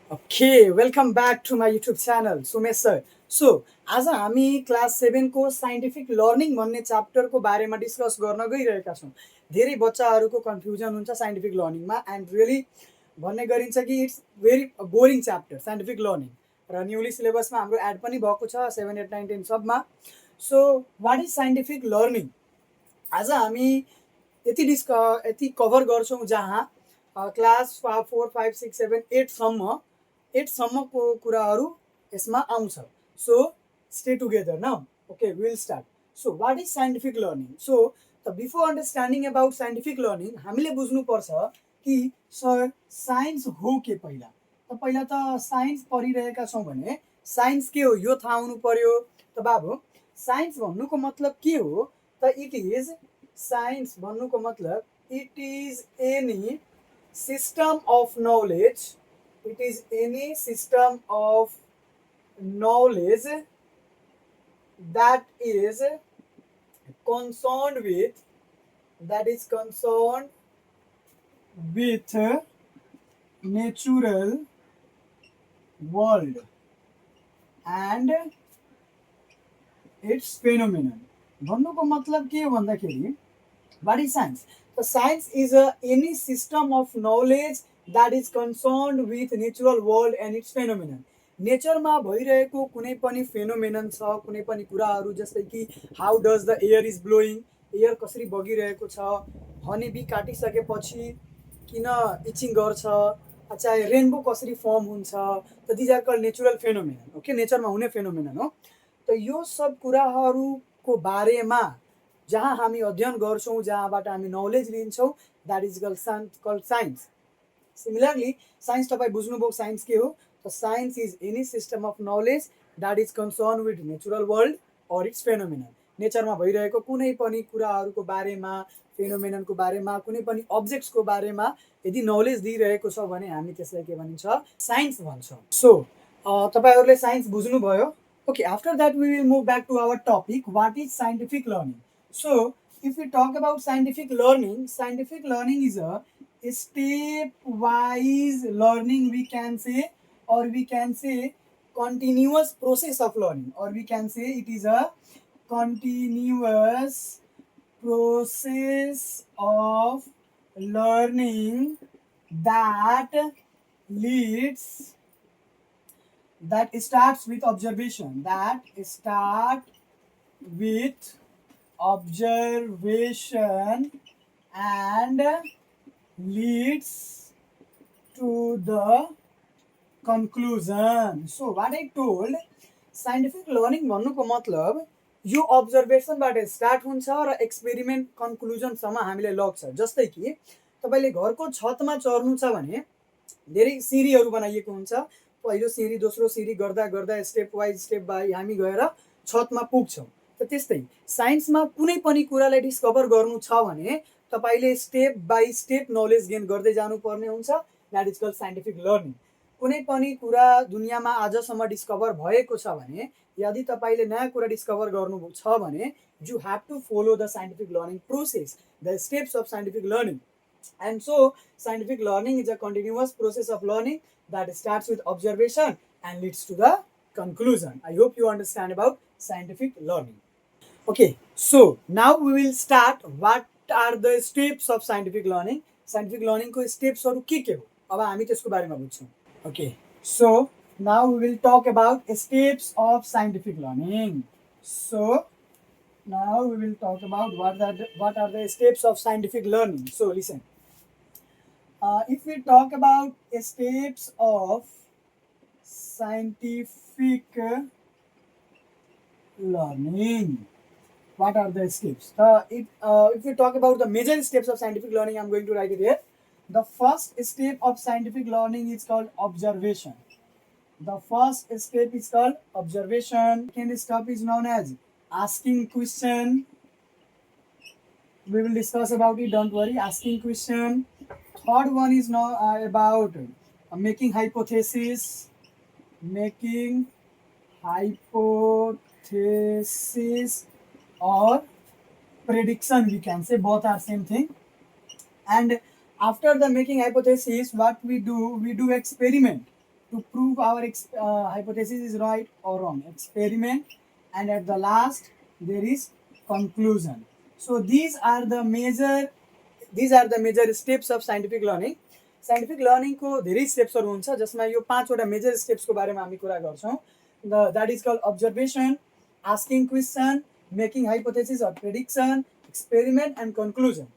Okay, welcome back to my YouTube channel, Sumesh sir. So आज हामी class 7 को scientific learning भन्ने च्याप्टरको बारेमा डिस्कस गर्न गइरहेका छौँ. धेरै बच्चाहरूको कन्फ्युजन हुन्छ साइन्टिफिक लर्निङमा एन्ड रियली भन्ने गरिन्छ कि it's very boring chapter scientific learning र न्युली सिलेबसमा हाम्रो एड पनि भएको छ 7, 8, 9, 10 सबमा. So what is scientific learning? आज हामी यति कभर गर्छौँ जहाँ क्लास 4, 5, 6, 7, 8सम्मको कुराहरू यसमा आउँछ. So stay together now. Okay, will start. So what is scientific learning? So before understanding about scientific learning हामीले बुझ्नुपर्छ कि सर साइन्स हो के पहिला. त पहिला त साइन्स पढिरहेका छौँ भने साइन्स के हो यो थाहा हुनु पर्यो. त बाबु साइन्स भन्नुको मतलब के हो? त इट इज साइन्स भन्नुको मतलब it is any system of knowledge. It is any system of knowledge that is concerned with natural world and its phenomenon. भन्नुको मतलब के हो भन्दाखेरि what is science? So science is any system of knowledge that is concerned with natural world and its phenomenon. नेचरमा भइरहेको कुनै पनि phenomenon छ, कुनै पनि कुराहरू जस्तै कि how does the air is blowing, air कसरी बगिरहेको छ, हनी बी काटिसकेपछि किन इचिङ गर्छ, चाहे रेनबो कसरी फर्म हुन्छ. त these are called natural phenomenon. Okay, नेचरमा हुने फेनोमेनन हो. त यो सब कुराहरूको बारेमा जहाँ हामी अध्ययन गर्छौँ, जहाँबाट हामी नलेज लिन्छौँ, that is called science. Similarly science तपाईँ बुझ्नुभयो साइन्स के हो? त science is any system of knowledge that is concern with natural world or its phenomenon. नेचरमा भइरहेको कुनै पनि कुराहरूको बारेमा, फेनोमेननको बारेमा, कुनै पनि अब्जेक्ट्सको बारेमा यदि नलेज दिइरहेको छ भने हामी त्यसलाई के भनिन्छ? साइन्स भन्छौँ. सो तपाईँहरूले साइन्स बुझ्नुभयो. Okay, after that we will move back to our topic, what is scientific learning. So if we talk about scientific learning is a stepwise learning, we can say, or we can say continuous process of learning, or we can say it is a continuous process of learning that starts with observation, and leads to the conclusion. So what I told, scientific learning भन्नुको मतलब यो अब्जर्भेसनबाट start हुन्छ र experiment कन्क्लुजनसम्म हामीले लग्छ. जस्तै कि तपाईँले घरको छतमा चढ्नु छ भने धेरै सिँढीहरू बनाइएको हुन्छ. पहिलो सिँढी, दोस्रो सिँढी गर्दा गर्दा स्टेप बाई हामी गएर छतमा पुग्छौँ. त त्यस्तै साइन्समा कुनै पनि कुरालाई डिस्कभर गर्नु छ भने तपाईँले step by step knowledge gain गर्दै जानुपर्ने हुन्छ. That is called scientific learning. कुनै पनि कुरा दुनियाँमा आजसम्म डिस्कभर भएको छ भने, यदि तपाईँले नयाँ कुरा डिस्कभर गर्नु छ भने you have to follow the scientific learning process, the steps of scientific learning. And so scientific learning is a continuous process of learning that starts with observation and leads to the conclusion. I hope you understand about scientific learning. Okay, so now we will start what are the steps of scientific learning. Scientific learning को steps और के हो? अब हामी त्यसको बारेमा बुझ्छौँ. Okay, so now we will talk about steps of scientific learning. So now we will talk about what are the steps of scientific learning. So listen. If we talk about steps of scientific learning, what are the steps? If we talk about the major steps of scientific learning, I'm going to write it here. The first step of scientific learning is called observation. The first step is called observation. Second step is known as asking question. We will discuss about it, don't worry. Asking question. Third one is now about making hypothesis. Or prediction, we can say, both are same thing. And after the making hypothesis, what we do experiment. to prove our hypothesis is right or wrong. Experiment, and at the last there is conclusion. So these are the major steps of scientific learning. Scientific लर्निङको धेरै स्टेप्सहरू हुन्छ जसमा यो 5वटा major स्टेप्सको बारेमा हामी कुरा गर्छौँ. That is called observation, asking question, making hypothesis or prediction, experiment and conclusion.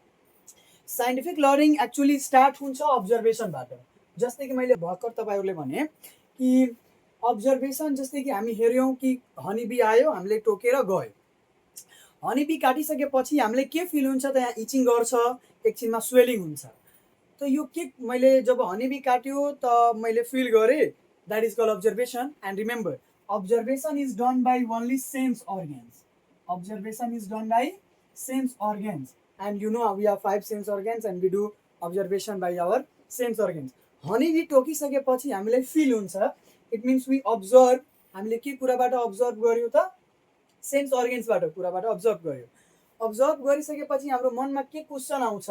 Scientific learning actually start हुन्छ अब्जर्भेसनबाट. जस्तै कि मैले भर्खर तपाईँहरूले भने कि अब्जर्भेसन, जस्तै कि हामी हेऱ्यौँ कि हनीबी आयो, हामीले टोकेर गयो. हनीबी काटिसकेपछि हामीले के फिल हुन्छ त, यहाँ इचिङ गर्छ, एकछिनमा स्वेलिङ हुन्छ. त यो के मैले जब हनीबी काट्यो त मैले फिल गरेँ, that is called observation. And remember, observation is done by only sense organs. Observation is done by sense organs. And you know we have 5 sense organs and we do observation by our sense organs. Honeybee टोकिसकेपछि हामीलाई feel हुन्छ. It means we observe. हामीले के कुराबाट observe गर्यो त, sense अर्गेन्सबाट कुराबाट observe गर्यो. अब्जर्भ गरिसकेपछि हाम्रो मनमा के क्वेसन आउँछ,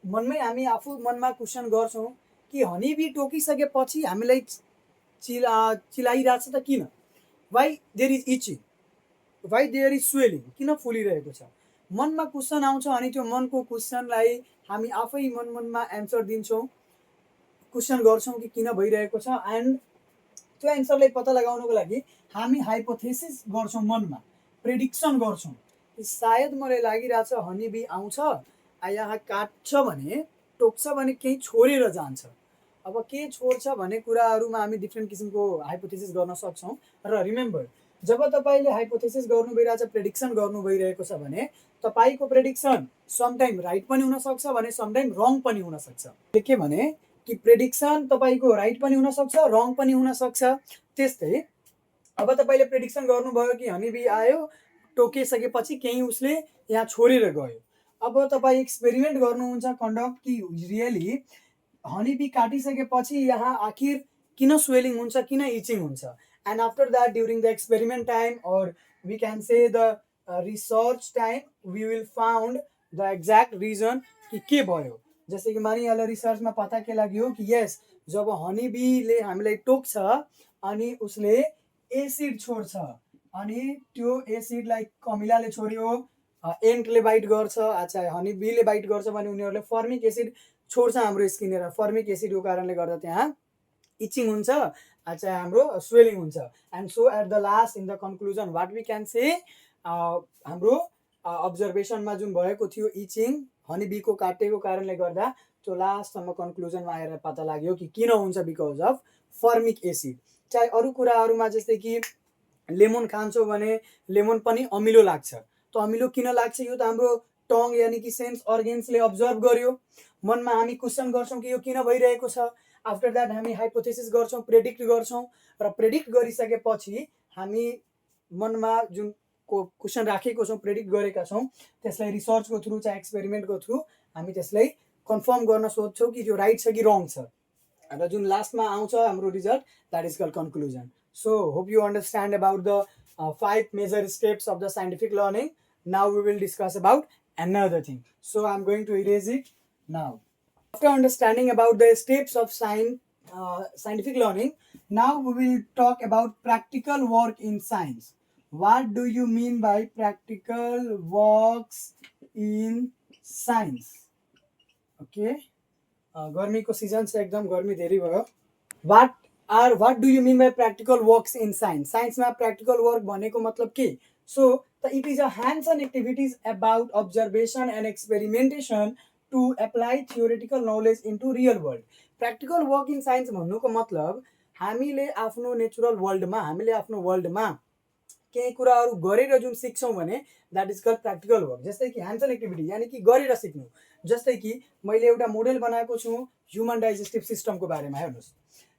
मनमै हामी आफू मनमा क्वेसन गर्छौँ कि हनीबी टोकिसकेपछि हामीलाई चिलाइरहेको छ त किन? Why there is itching, why there is swelling, किन फुलिरहेको छ? मनमा क्वेसन आउँछ अनि त्यो मनको क्वेसनलाई हामी आफै मनमा एन्सर दिन्छौँ, क्वेसन गर्छौँ कि किन भइरहेको छ. एन्ड त्यो एन्सरलाई पत्ता लगाउनको लागि हामी हाइपोथेसिस गर्छौँ, मनमा प्रेडिक्सन गर्छौँ. सायद मलाई लागिरहेछ हनीबी आउँछ, यहाँ काट्छ भने, टोक्छ भने केही छोडेर जान्छ. अब के छोड्छ भन्ने कुराहरूमा हामी डिफ्रेन्ट किसिमको हाइपोथेसिस गर्न सक्छौँ. र रिमेम्बर, जब तपाईँले हाइपोथेसिस गर्नु भइरहेछ, प्रेडिक्सन गर्नु भइरहेको छ भने तपाईँको प्रेडिक्सन समटाइम राइट पनि हुनसक्छ भने समटाइम रङ पनि हुनसक्छ. के भने कि प्रेडिक्सन तपाईँको राइट पनि हुनसक्छ, रङ पनि हुनसक्छ. त्यस्तै अब तपाईँले प्रेडिक्सन गर्नुभयो कि हनीबी आयो, टोकिसकेपछि केही उसले यहाँ छोडेर गयो. अब तपाईँ एक्सपेरिमेन्ट गर्नुहुन्छ कन्डक्ट कि रियली हनीबी काटिसकेपछि यहाँ आखिर किन स्वेलिङ हुन्छ, किन इचिङ हुन्छ. And after that during the experiment time और we can say the research time, we will found the exact reason कि के भयो. जस्तै कि मानिहाल्यो रिसर्चमा पत्ता के लाग्यो कि यस, जब हनीबीले हामीलाई टोक्छ अनि उसले एसिड छोड्छ, अनि त्यो एसिडलाई कमिलाले छोड्यो, एन्टले बाइट गर्छ, अच्छा हनीबीले बाइट गर्छ भने उनीहरूले फर्मिक एसिड छोड्छ हाम्रो स्किनबाट. फर्मिक एसिडको कारणले गर्दा त्यहाँ इचिङ हुन्छ, अच्छा हाम्रो स्वेलिङ हुन्छ. And so at the last in the conclusion what we can say, हाम्रो अब्जर्भेसनमा जुन भएको थियो इचिङ हनीबीको काटेको कारणले गर्दा, त्यो लास्टसम्म कन्क्लुजनमा आएर पत्ता लाग्यो कि किन हुन्छ, बिकज अफ फर्मिक एसिड. चाहे अरू कुराहरूमा जस्तै कि लेमन खान्छौँ भने लेमन पनि अमिलो लाग्छ. त अमिलो किन लाग्छ, यो त हाम्रो टङ यानि कि सेन्स अर्गेन्सले अब्जर्भ गर्यो. मनमा हामी क्वेसन गर्छौँ कि यो किन भइरहेको छ. आफ्टर द्याट हामी हाइपोथेसिस गर्छौँ, प्रेडिक्ट गर्छौँ, र प्रेडिक्ट गरिसकेपछि हामी मनमा जुन क्वेसन राखेको छौँ, प्रेडिक्ट गरेका छौँ, त्यसलाई रिसर्चको थ्रु चाहे एक्सपेरिमेन्टको थ्रु हामी त्यसलाई कन्फर्म गर्न सोध्छौँ कि त्यो राइट छ कि रङ छ. र जुन लास्टमा आउँछ हाम्रो result, that is called conclusion. So hope you understand about the 5 major steps of the scientific learning. Now we will discuss about another thing. So I'm going to erase it now. After understanding about the steps of scientific learning, now we will talk about practical work in science. What do you mean by practical works in science? Okay. गर्मीको season छ, एकदम गर्मी धेरै भयो. What do you mean by practical works in science? साइन्समा practical work भनेको मतलब के? So it is a hands-on activities about observation and experimentation to apply theoretical knowledge into real world. Practical work in science भन्नुको मतलब हामीले आफ्नो natural वर्ल्डमा, हामीले आफ्नो वर्ल्डमा केही कुराहरू गरेर जुन सिक्छौँ भने that is called practical work. जस्तै कि ह्यान्ड्स अन एक्टिभिटी यानि कि गरेर सिक्नु. जस्तै कि मैले एउटा मोडल बनाएको छु ह्युमन डाइजेस्टिभ सिस्टमको बारेमा. हेर्नुहोस्,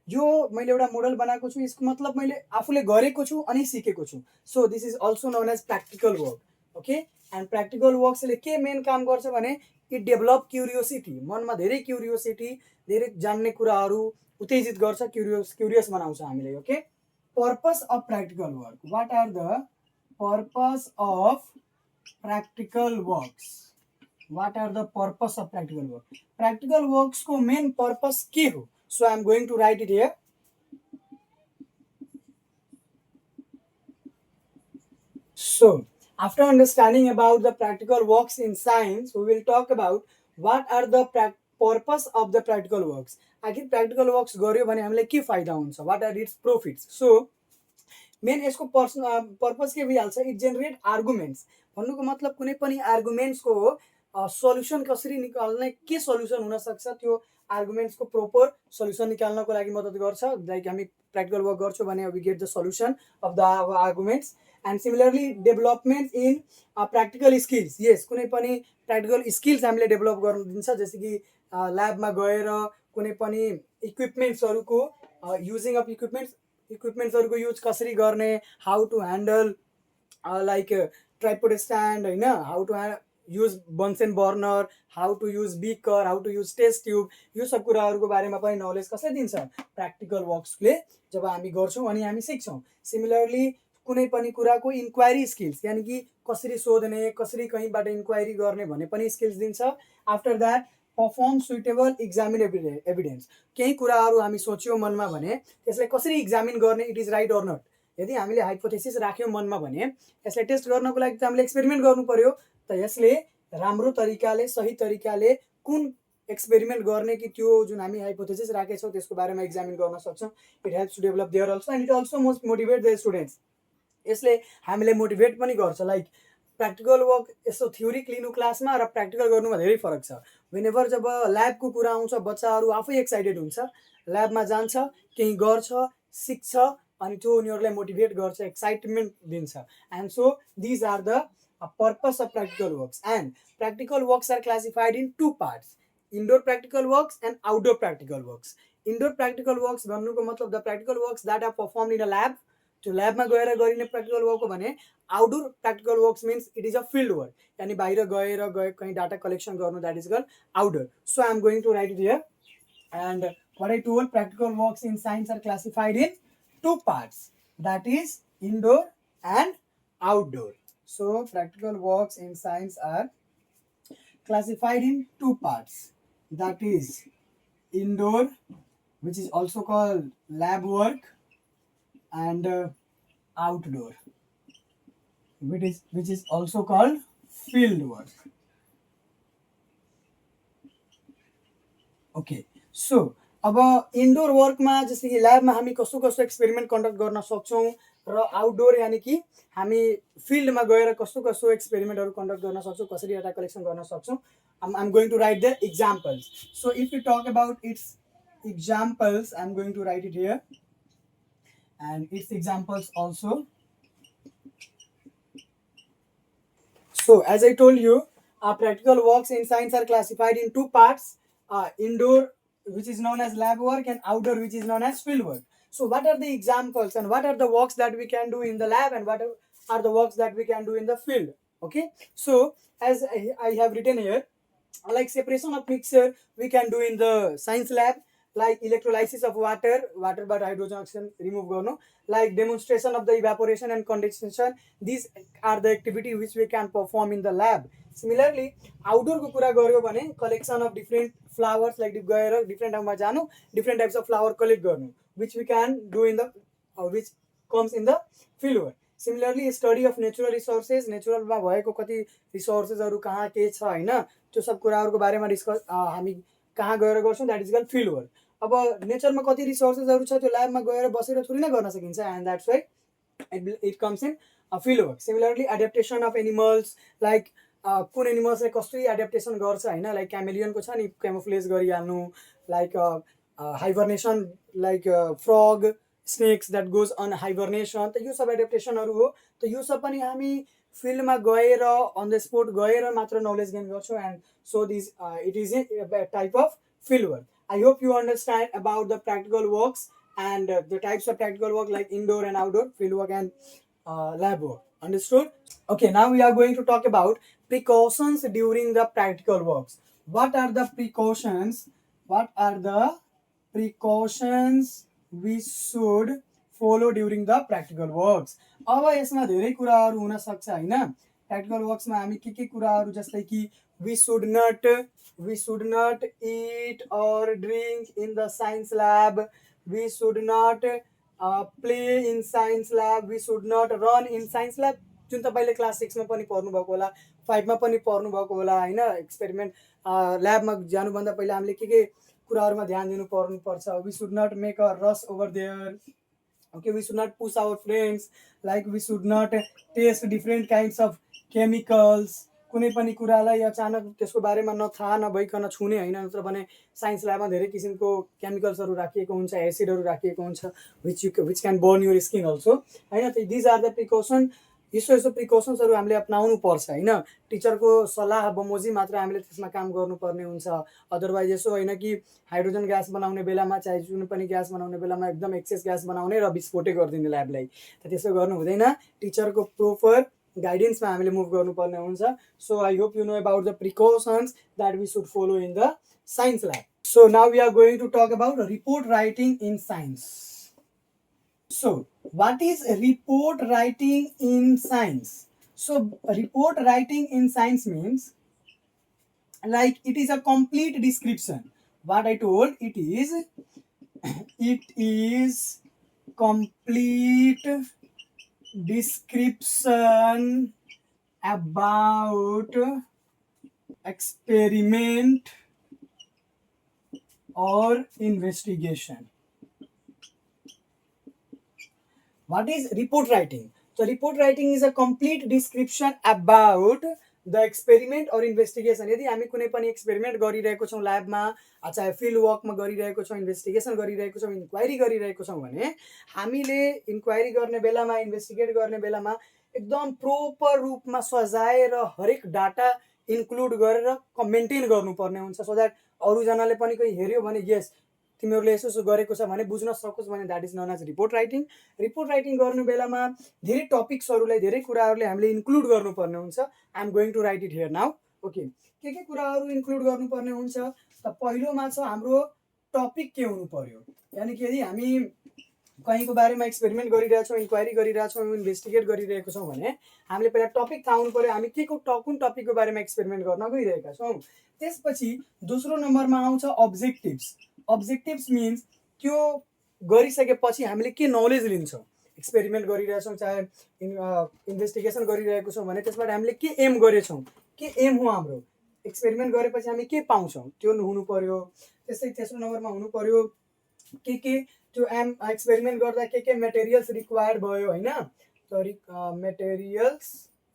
यो मैले एउटा मोडल बनाएको छु, यसको मतलब मैले आफूले गरेको छु अनि सिकेको छु. So this is also known as practical work. Okay. And practical वर्क्सले के मेन काम गर्छ भने इट डेभलप क्युरियोसिटी. मनमा धेरै क्युरियोसिटी, धेरै जान्ने कुराहरू उत्तेजित गर्छ, क्युरियस बनाउँछ हामीलाई. Okay. Purpose of practical work. What are the purpose of practical works? What are the purpose of practical work? Practical works को main purpose के हो? So I am going to write it here. So, after understanding about the practical works in science, we will talk about what are the purpose of the practical works. आखिर practical works गर्यो भने हामीलाई के फाइदा हुन्छ? What are its profits? So, main यसको purpose के भइहाल्छ, इट जेनेरेट आर्गुमेन्ट्स। भन्नुको मतलब कुनै पनि आर्गुमेन्ट्सको सल्युसन कसरी निकाल्ने, के सल्युसन हुनसक्छ, त्यो आर्गुमेन्ट्सको प्रोपर सल्युसन निकाल्नको लागि मद्दत गर्छ। लाइक हामी प्र्याक्टिकल वर्क गर्छौँ भने we get the solution of the arguments. And similarly development in practical skills. Yes, कुनै पनि प्र्याक्टिकल स्किल्स हामीले डेभलप गर्नु दिन्छ, जस्तो कि ल्याबमा गएर कुनै पनि इक्विपमेन्ट्सहरूको युजिङ अफ इक्विपमेन्ट्सहरूको युज कसरी गर्ने, how to handle like tripod stand होइन, how to use Bunsen burner, how to use beaker, how to use test tube, यो सब कुराहरूको बारेमा पनि नलेज कसले दिन्छ, प्र्याक्टिकल वर्क्सले जब हामी गर्छौँ अनि हामी सिक्छौँ। सिमिलरली कुनै पनि कुराको इन्क्वायरी स्किल्स, यानि कि कसरी सोध्ने, कसरी कहीँबाट इन्क्वायरी गर्ने भन्ने पनि स्किल्स दिन्छ। After that perform suitable examine evidence. केही कुराहरू हामी सोच्यौँ मनमा भने त्यसलाई कसरी इक्जामिन गर्ने, it is right or not. यदि हामीले हाइपोथेसिस राख्यौँ मनमा भने यसलाई टेस्ट गर्नको लागि त हामीले एक्सपेरिमेन्ट गर्नु पर्यो। त यसले राम्रो तरिकाले, सही तरिकाले कुन एक्सपेरिमेन्ट गर्ने कि त्यो जुन हामी हाइपोथेसिस राखेछौँ त्यसको बारेमा इक्जामिन गर्न सक्छौँ। It helps to develop their also and it also most motivate the students. यसले हामीले मोटिभेट पनि गर्छ। लाइक प्र्याक्टिकल वर्क यस्तो थ्योरिक लिनु क्लासमा र प्र्याक्टिकल गर्नुमा धेरै फरक छ। वेनेभर जब ल्याबको कुरा आउँछ बच्चाहरू आफै एक्साइटेड हुन्छ, ल्याबमा जान्छ, केही गर्छ, सिक्छ अनि त्यो उनीहरूलाई मोटिभेट गर्छ, एक्साइटमेन्ट दिन्छ। And so these are the purpose of practical works. And practical works are classified in two parts, indoor practical works and outdoor practical works. Indoor practical works भन्नुको मतलब the practical works that are perform in a lab, त्यो ल्याबमा गएर गरिने practical work हो भने outdoor practical works means it is a field work, यानी बाहिर गएर कहीँ डाटा कलेक्सन गर्नु, that is called outdoor. So I am going to write it here. And what I told, practical works in science are classified in two parts, that is indoor and outdoor. So practical works in science are classified in two parts, that is indoor, which is also called lab work, and outdoor, which is also called field work. Okay, so अब indoor वर्कमा जस्तै कि ल्याबमा हामी कस्तो कस्तो experiment conduct गर्न सक्छौँ र outdoor यानि कि हामी फिल्डमा गएर कस्तो कस्तो एक्सपेरिमेन्टहरू कन्डक्ट गर्न सक्छौँ, कसरी डाटा कलेक्सन गर्न सक्छौँ। I am going to write the examples. So if you talk about its examples, I'm going to write it here and its examples also. So as I told you, our practical works in science are classified in two parts, indoor, which is known as lab work, and outdoor, which is known as field work. So what are the examples and what are the works that we can do in the lab and what are the works that we can do in the field? Okay, so as I have written here, like separation of mixture we can do in the science lab, like electrolysis of water but hydrogen oxygen remove garnu, like demonstration of the evaporation and condensation. These are the activity which we can perform in the lab. Similarly outdoor ko kura garyo bhane collection of different flowers, like gaera different ठाउँमा जानु, different types of flower collect garnu, which we can do in the which comes in the field work. Similarly study of natural resources, natural मा भएको कति रिसोर्सेसहरु कहाँ के छ हैन, त्यो सब कुराहरुको बारेमा डिस्कस हामी कहाँ गएर गर्छौं, that is called field work. अब नेचरमा कति रिसोर्सेसहरु छ त्यो ल्याबमा गएर बसेर थोरै नै गर्न सकिन्छ, and that's why it comes in field work. Similarly adaptation of animals, like कुन एनिमल्सले कसरी एडाप्टेसन गर्छ हैन, लाइक क्यामेलियनको छ नि क्यामोफ्लेज गरिहाल्नु, like hibernation, like frog, snakes that goes on hibernation, त यो सब एडाप्टेसनहरु हो। त यो सब पनि हामी फिल्डमा गएर अन द स्पोट गएर मात्र नलेज गेन गर्छौं, and so this it is a type of field work. I hope you understand about the practical works and the types of practical work like indoor and outdoor, field work and lab work. Understood? Okay, now we are going to talk about precautions during the practical works. What are the precautions? What are the precautions we should follow during the practical works? अब यसमा धेरै कुराहरू हुन सक्छ हैन। practical works मा हामी के कुराहरू जस्तै कि we should not eat or drink in the science lab, we should not play in science lab, we should not run in science lab, जुन तपाईँले क्लास 6 मा पनि पढ्नुभएको होला, 5 मा पनि पढ्नुभएको होला होइन। एक्सपेरिमेन्ट ल्याबमा जानुभन्दा पहिला हामीले के कुराहरूमा ध्यान दिनु पर्छ। We should not make a rush over there, okay, we should not push our friends, like we should not taste different kinds of chemicals। कुनै पनि कुरालाई अचानक त्यसको बारेमा थाहा नभइकन छुने होइन, नत्र भने साइन्स ल्याबमा धेरै किसिमको केमिकल्सहरू राखिएको हुन्छ, एसिडहरू राखिएको हुन्छ, which can burn your skin also होइन। दिज आर द प्रिकसन, यस्तो प्रिकसन्सहरू हामीले अपनाउनु पर्छ होइन। टिचरको सल्लाह बमोजिम मात्र हामीले त्यसमा काम गर्नुपर्ने हुन्छ। अदरवाइज यसो होइन कि हाइड्रोजन ग्यास बनाउने बेलामा चाहे जुन पनि ग्यास बनाउने बेलामा एकदम एक्सेस ग्यास बनाउने र विस्फोटै गरिदिने ल्याबलाई, त त्यसो गर्नु हुँदैन। टिचरको प्रोपर गाइडेन्समा हामीले मुभ गर्नुपर्ने हुन्छ। So I hope you know about the precautions that we should follow in the science lab. So now we are going to talk about report writing in science. So what is report writing in science? So report writing in science means like it is a complete description. What I told, it is complete description about experiment or investigation. What is report writing? So report writing is a complete description about the experiment or investigation। यदि हामी कुनै पनि experiment गरिरहेको छौँ ल्याबमा, चाहे field वर्कमा गरिरहेको छौँ, investigation गरिरहेको छौँ, इन्क्वायरी गरिरहेको छौँ भने हामीले इन्क्वायरी गर्ने बेलामा, इन्भेस्टिगेट गर्ने बेलामा एकदम प्रोपर रूपमा सजाएर हरेक डाटा इन्क्लुड गरेर मेन्टेन गर्नुपर्ने हुन्छ, सो द्याट अरूजनाले पनि कोही हेऱ्यो भने यस तिमीहरूले यसो गरेको छ भने बुझ्न सकोस् भने, that is known as report writing. Report writing गर्नु बेलामा धेरै टपिक्सहरूलाई, धेरै कुराहरूले हामीले इन्क्लुड गर्नुपर्ने हुन्छ। I am going to write it here now. Okay, के कुराहरू इन्क्लुड गर्नुपर्ने हुन्छ त पहिलोमा छ हाम्रो टपिक के हुनु पर्यो। यानि कि यदि हामी कहीँको बारेमा एक्सपेरिमेन्ट गरिरहेछौँ, इन्क्वायरी गरिरहेछौँ, इन्भेस्टिगेट गरिरहेको छौँ भने हामीले पहिला टपिक थाहा हुनु पर्यो, हामी कुन टपिकको बारेमा एक्सपेरिमेन्ट गर्न गइरहेका छौँ। त्यसपछि दोस्रो नम्बरमा आउँछ अब्जेक्टिभ्स। अब्जेक्टिभ्स मिन्स त्यो गरिसकेपछि हामीले के नलेज लिन्छौँ। एक्सपेरिमेन्ट गरिरहेछौँ चाहे इन्भेस्टिगेसन गरिरहेको छौँ भने त्यसबाट हामीले के एम गरेछौँ, के एम हो हाम्रो, एक्सपेरिमेन्ट गरेपछि हामी के पाउँछौँ त्यो हुनु पर्यो। त्यस्तै तेस्रो नम्बरमा हुनु पर्यो के त्यो एक्सपेरिमेन्ट गर्दा के मेटेरियल्स रिक्वायर्ड भयो होइन। त मेटेरियल्स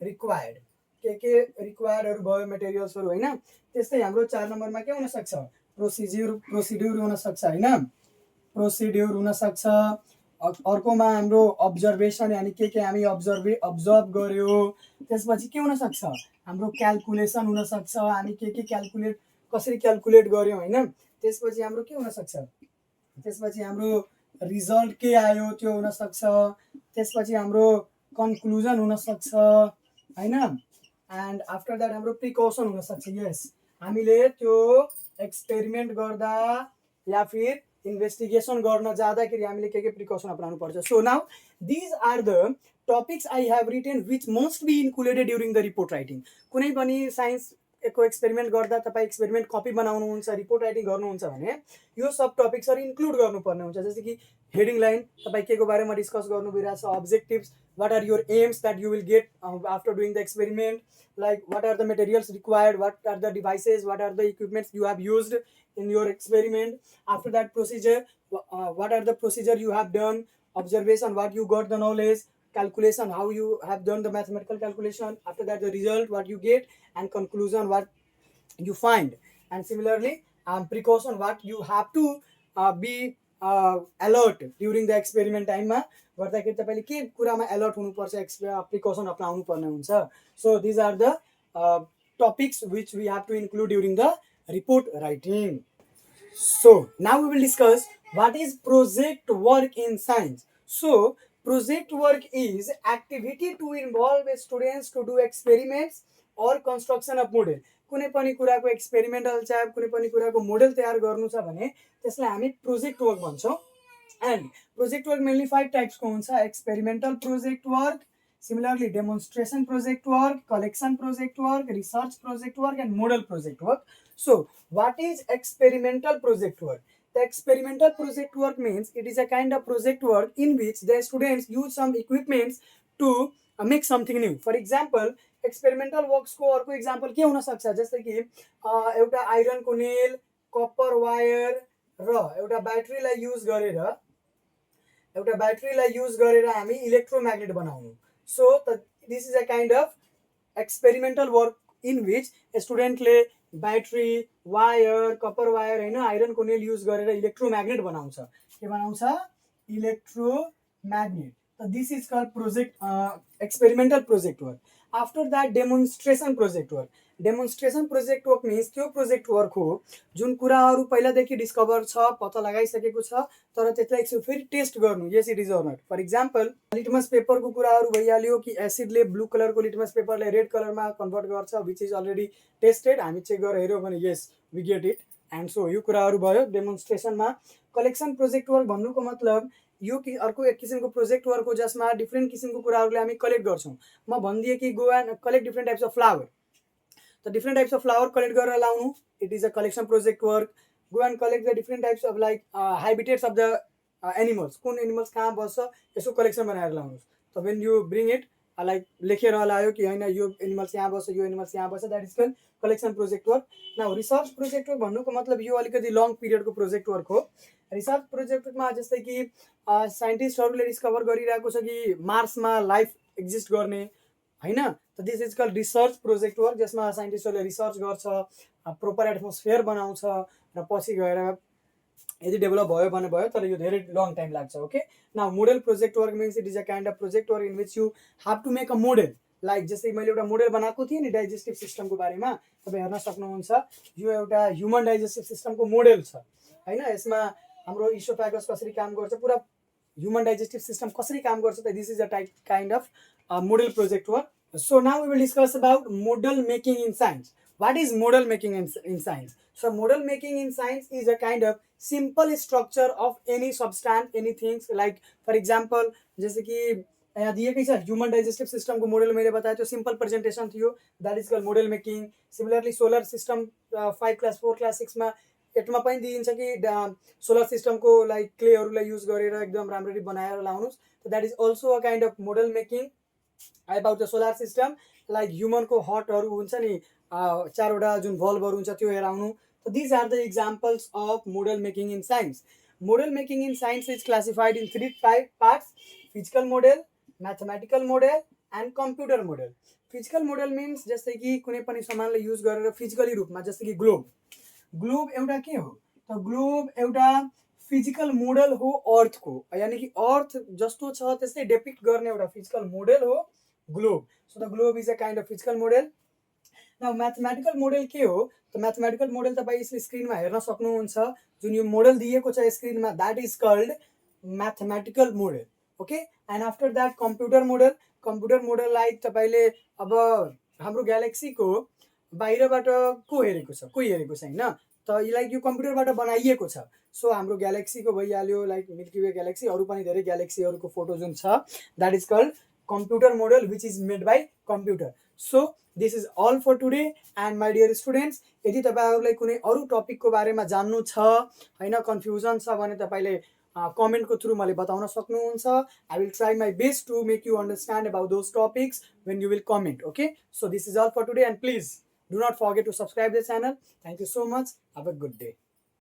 रिक्वायर्ड के रिक्वायर्डहरू भयो मेटेरियल्सहरू होइन। त्यस्तै हाम्रो 4 नम्बरमा के हुनसक्छ, प्रोसिड्युर हुनसक्छ होइन, प्रोसिड्युर हुनसक्छ। अर्कोमा हाम्रो अब्जर्भेसन, यानि के हामी अब्जर्भ गऱ्यो। त्यसपछि के हुनसक्छ, हाम्रो क्यालकुलेसन हुनसक्छ, हामी के क्यालकुलेट कसरी क्यालकुलेट गऱ्यौँ होइन। त्यसपछि हाम्रो के हुनसक्छ, त्यसपछि हाम्रो रिजल्ट के आयो त्यो हुनसक्छ। त्यसपछि हाम्रो कन्क्लुजन हुनसक्छ होइन। एन्ड आफ्टर द्याट हाम्रो प्रिकसन हुनसक्छ। यस, हामीले त्यो एक्सपेरिमेन्ट गर्दा या फिर इन्भेस्टिगेसन गर्न जाँदाखेरि हामीले के प्रिकसन अपनाउनु पर्छ। So now these are the topics I have written which must be included during the report writing. कुनै पनि साइन्सको एक्सपेरिमेन्ट गर्दा तपाईँ एक्सपेरिमेन्ट कपी बनाउनुहुन्छ, रिपोर्ट राइटिङ गर्नुहुन्छ भने यो सब टपिक्सहरू इन्क्लुड गर्नुपर्ने हुन्छ। जस्तै कि हेडिङ लाइन तपाईँ के को बारेमा डिस्कस गर्नु गइरहेको छ, objectives, what are your aims that you will get after doing the experiment, like what are the materials required, what are the devices, what are the equipments you have used in your experiment. After that procedure, what are the procedure you have done, observation, what you got the knowledge, calculation, how you have done the mathematical calculation. After that the result, what you get, and conclusion, what you find. And similarly precaution, what you have to be alert during the experiment time मा गर्दाखेरि तपाईले के कुरामा alert हुनुपर्छ, precaution अपनाउनु पर्ने हुन्छ। So these are the topics which we have to include during the report writing. So now we will discuss what is project work in science. So project work is activity to involve students to do experiments or construction of model. कुनै पनि कुराको experimental चाहे कुनै पनि कुराको model तयार गर्नु छ भने त्यसलाई हामी प्रोजेक्ट वर्क भन्छौँ। एन्ड प्रोजेक्ट वर्क मेनली 5 टाइप्सको हुन्छ, experimental project work, similarly demonstration project work, collection project work, research project work, and model project work. So what is experimental project work? The experimental project work means it is a kind of project work in which the students use some equipments to make something new. For example experimental वर्क्सको अर्को example के हुनसक्छ, जस्तै कि एउटा आइरनको nail, copper wire र एउटा ब्याट्रीलाई use गरेर हामी इलेक्ट्रोम्याग्नेट बनाउनु. So this is a kind of experimental work in which स्टुडेन्टले ब्याट्री, वायर, कपर वायर होइन आइरनको नेल युज गरेर इलेक्ट्रोम्याग्नेट बनाउँछ. के बनाउँछ? Electromagnet. This is called project experimental project work. After that demonstration project work. Demonstration project work means त्यो project work हो जुन कुराहरू पहिलादेखि डिस्कभर छ, पत्ता लगाइसकेको छ, तर त्यसलाई एकछिन फेरि टेस्ट गर्नु. Yes it is or not. For example litmus पेपरको कुराहरू भइहाल्यो कि एसिडले ब्लू कलरको लिटमस पेपरलाई रेड कलरमा कन्भर्ट गर्छ, विच इज अलरेडी टेस्टेड. हामी चेक गरेर हेऱ्यौँ भने yes we get it. And so यो कुराहरू भयो डेमोन्स्ट्रेसनमा. कलेक्सन प्रोजेक्ट वर्क भन्नुको मतलब यो कि अर्को एक किसिमको प्रोजेक्ट वर्क हो जसमा डिफ्रेन्ट किसिमको कुराहरूले हामी कलेक्ट गर्छौँ. म भनिदिएँ कि go and collect different types of flower. त different types of flower collect गरेर लाउनु, it is a collection project work. Go and collect the different types of like habitats of the animals. कुन animals कहाँ बस्छ यसो collection बनाएर लाउनुहोस्. त when you bring it like लेखेर लायो कि होइन यो एनिमल्स यहाँ बस्छ, यो एनिमल्स यहाँ बस्छ, that is called collection project work. Now research project work भन्नुको मतलब यो अलिकति लङ पिरियडको प्रोजेक्ट वर्क हो. रिसर्च प्रोजेक्ट वर्कमा जस्तै कि साइन्टिस्टहरूले डिस्कभर गरिरहेको छ कि मार्समा लाइफ एक्जिस्ट गर्ने होइन. त this is called research project work, जसमा साइन्टिस्टहरूले रिसर्च गर्छ, प्रोपर एटमोस्फियर बनाउँछ र पछि गएर यदि डेभलप भयो भने भयो, तर यो धेरै लङ टाइम लाग्छ. Okay. Now model project work means it is a kind of project work in which you have to make a model. Like जस्तै मैले एउटा मोडल बनाएको थिएँ नि डाइजेस्टिभ सिस्टमको बारेमा, तपाईँ हेर्न सक्नुहुन्छ. यो एउटा ह्युमन डाइजेस्टिभ सिस्टमको मोडल छ होइन. यसमा हाम्रो इसोफेगस कसरी काम गर्छ, पुरा ह्युमन डाइजेस्टिभ सिस्टम कसरी काम गर्छ, त this is a kind of model project work. So now we will discuss about model making in science. What is model making in science? So model making in science is a kind of simple structure of any substance, anything. Like for example, जैसे कि यहाँ दिएकै छ human digestive सिस्टमको model मैले बताएँ, त्यो simple presentation थियो, that is called model making. Similarly solar system 5 class 4 class 6मा एटमा पनि दिइन्छ कि सोलर सिस्टमको लाइक क्लेहरूलाई युज गरेर एकदम राम्ररी बनाएर लाउनुहोस्. That is also a kind of model making about the solar system. Like ह्युमनको हर्टहरू हुन्छ नि, 4वटा जुन भल्भहरू हुन्छ त्यो हेराउनु. So these are the examples of model making in science. Model making in science is classified in 3 parts: physical model, mathematical model and computer model. Physical model means जस्तै कि कुनै पनि सामानलाई युज गरेर फिजिकली रूपमा, जस्तै कि ग्लोब एउटा के हो त ग्लोब एउटा फिजिकल मोडल हो अर्थको, यानि कि अर्थ जस्तो छ त्यस्तै डेपिक्ट गर्ने एउटा फिजिकल मोडल हो globe. So the globe is a kind of physical model. Now mathematical model के हो त म्याथमेटिकल मोडल तपाईँ यसले स्क्रिनमा हेर्न सक्नुहुन्छ. जुन यो मोडल दिएको छ स्क्रिनमा, that is called mathematical model. Okay. And after that computer मोडललाई तपाईँले अब हाम्रो ग्यालेक्सीको बाहिरबाट कोही हेरेको छैन, त लाइक यो कम्प्युटरबाट बनाइएको छ. सो हाम्रो ग्यालेक्सीको भइहाल्यो लाइक मिल्की वे ग्यालेक्सी, अरू पनि धेरै ग्यालेक्सीहरूको फोटो जुन छ, that is called computer model which is made by computer. So this is all for today. And my dear students, यदि तपाईँहरूलाई कुनै अरू टपिकको बारेमा जान्नु छ होइन, कन्फ्युजन छ भने तपाईँले कमेन्टको थ्रु मैले बताउन सक्नुहुन्छ. I will try my best to make you understand about those topics when you will comment. Okay. So this is all for today and please do not forget to subscribe the channel. Thank you so much. Have a good day.